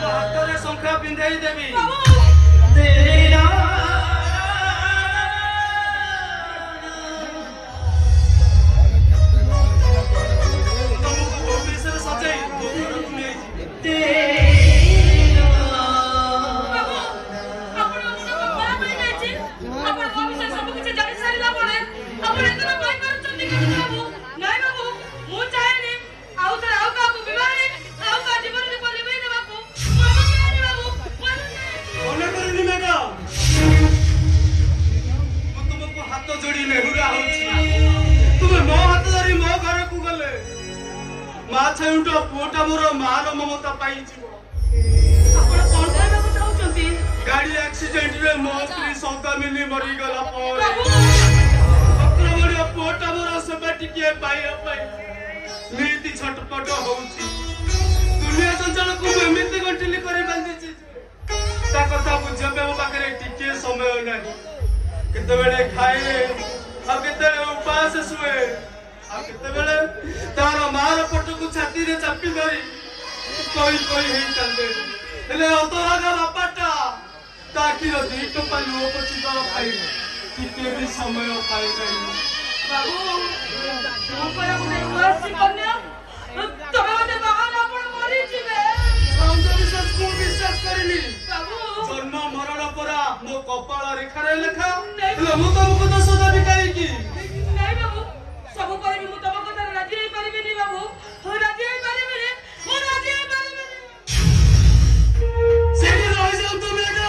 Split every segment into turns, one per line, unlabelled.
ହାତରେ ଶଙ୍ଖା ପିନ୍ଧେଇ ଦେବି ତମକୁ ବିଷୟରେ ସଜେଇ ଘରକୁ ନେଇଯିବି। पुओटा मोर मार ममता पाई गाड़ी एक्सीडेंट रे मो स्त्री सौदामिनी मरी गला पुओटा मोर सेवा टिके पाइया पाई नीति छटपट होउची दुनिया चंचल को एमिति गंटिली करे बांधिची ता कथा बुझबे मो पाखरे टिके समय नाही केते बेले खाए आ केते उपास सुए आ केते बेले तार मार पटकू छाती रे चापी धरी कोई कोई हेई कांदे हेले अतरागा बापाटा ताकि दी टोपा लुओ पछी दर पाई टिके भी समय पाई जाई
बाबू तू परा मुने वासी कन्या तबे मते बाहर आपण मरी जिवे
अंधविश्वास को विश्वास करिनी
बाबू
जन्म मरण परा मो कपाळ रेखा रे लेखा हेले मु तुमको तो सदा बिकाई की
नहीं बाबू सब पर भी मु तब कथा राजी नहीं परिबे नी बाबू हो राजी नहीं परिबे रे हो राजी नहीं परिबे
सेठी रहि जाऊ तुमे ना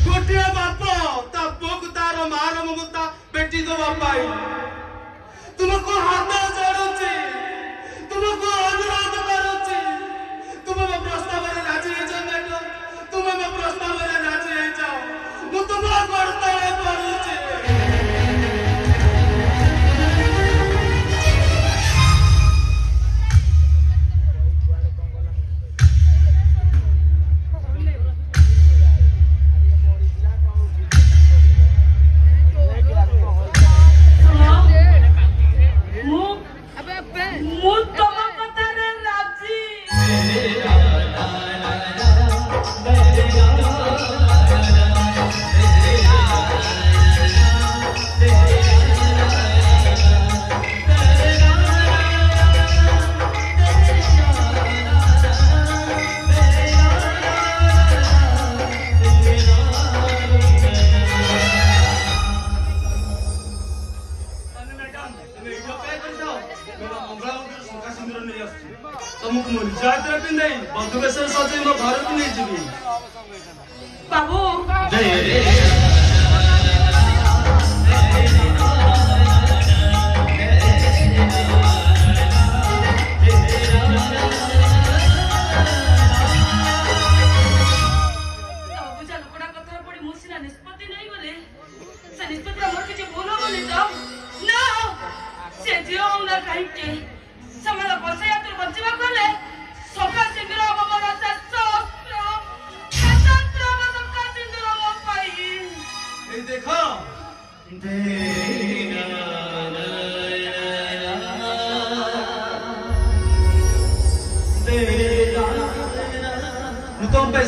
गोटिया बाप ता पोक तार मार ममता बेटी दो बापाई तुमको हाथ जोड़ुची तुमको अनुरोध करूची तुम मो प्रस्ताव रे राजी हे जाओ बेटा तुम मो प्रस्ताव रे राजी हे जाओ मु तुम कर्तव्य करूची तमुक मोर जात्रा पिंदाई बधुवेश सजे मो घर को नहीं जीवी
बाबू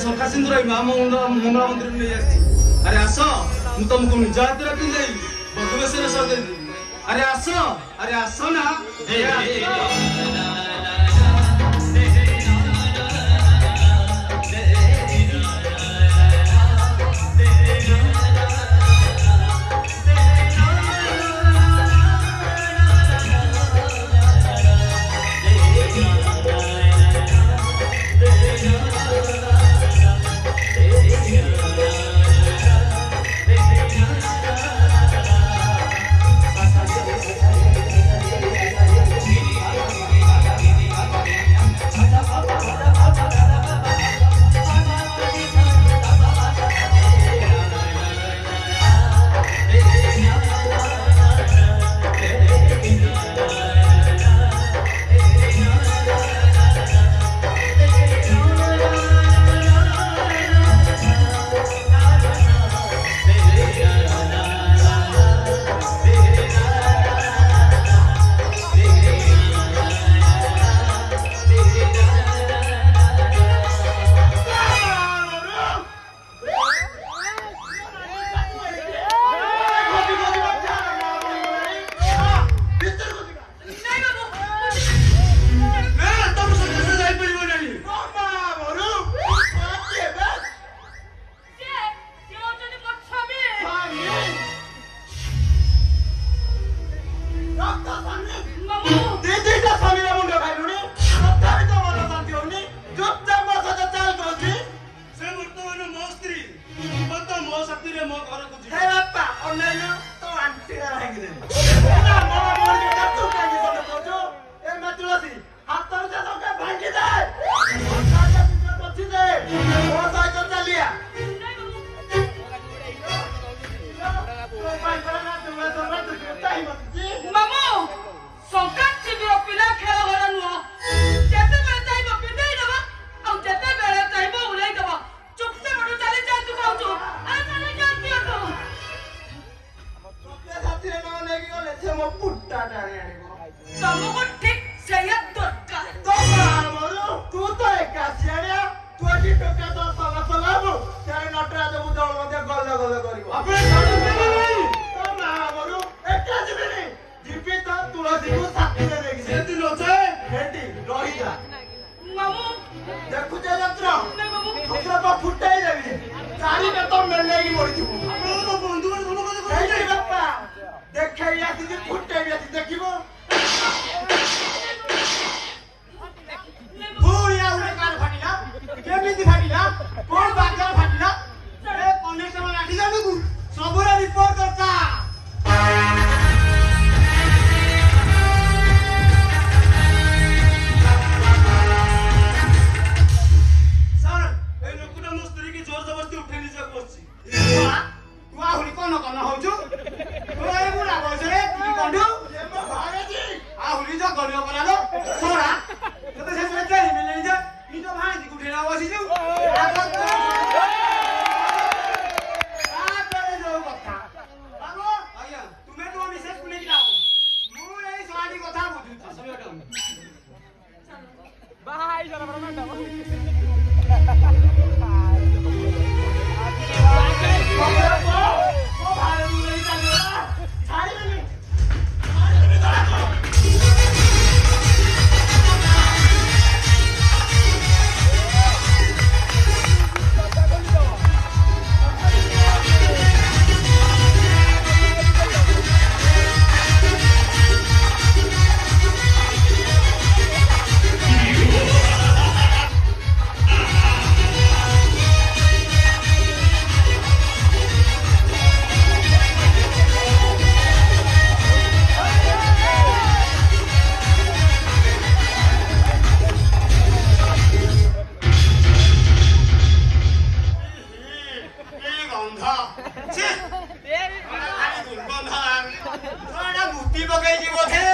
सखा सिंदूर मंगला मंदिर नहीं जाती अरे आस मु तुमको निजात पिंधाई बधुवेश सजे अरे आस ना
କରିବ କରାଲୋ ଶୁଣା ତତେ ଶେଷରେ କେହି ମିଳିଲେନି ଯେ ନିଜ ଭାଣିଜୀକୁ ଉଠେଇ ନବା ବସିଛୁ ତାପରେ ଯୋଉ କଥା ବାବୁ
ଆଜ୍ଞା
ତୁମେ ତୁମ ମିସେସକୁ ନେଇକି ଯାଅ ମୁଁ ଏଇ ଶଳାଟି କଥା ବୁଝୁଛି
ଆସ ମ୍ୟାଡାମ
ମୋ ଭାଇକୁ ନେଇ ଚାଲିଗଲା ଛାଡ଼ିବେନି ମୁତି ପକେଇଛି ବୋଧେ